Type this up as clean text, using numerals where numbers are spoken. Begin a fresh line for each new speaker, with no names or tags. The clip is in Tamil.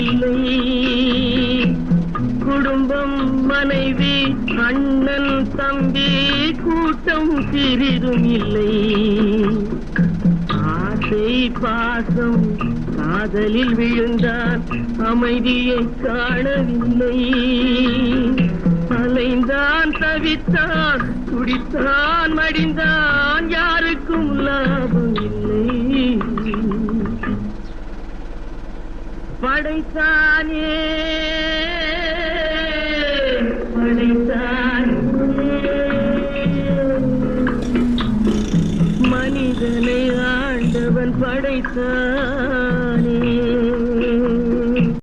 இல்லை. குடும்பம் மனைவி அண்ணன் தம்பி கூட்டம் சிறிதும் இல்லை. ஆசை பாசம் காதலில் விழுந்தான் அமைதியை காணவில்லை. அலைந்தான் தவித்தான் துடித்தான் மடிந்தான் யாருக்கும் லாபம் இல்லை. படைத்தானே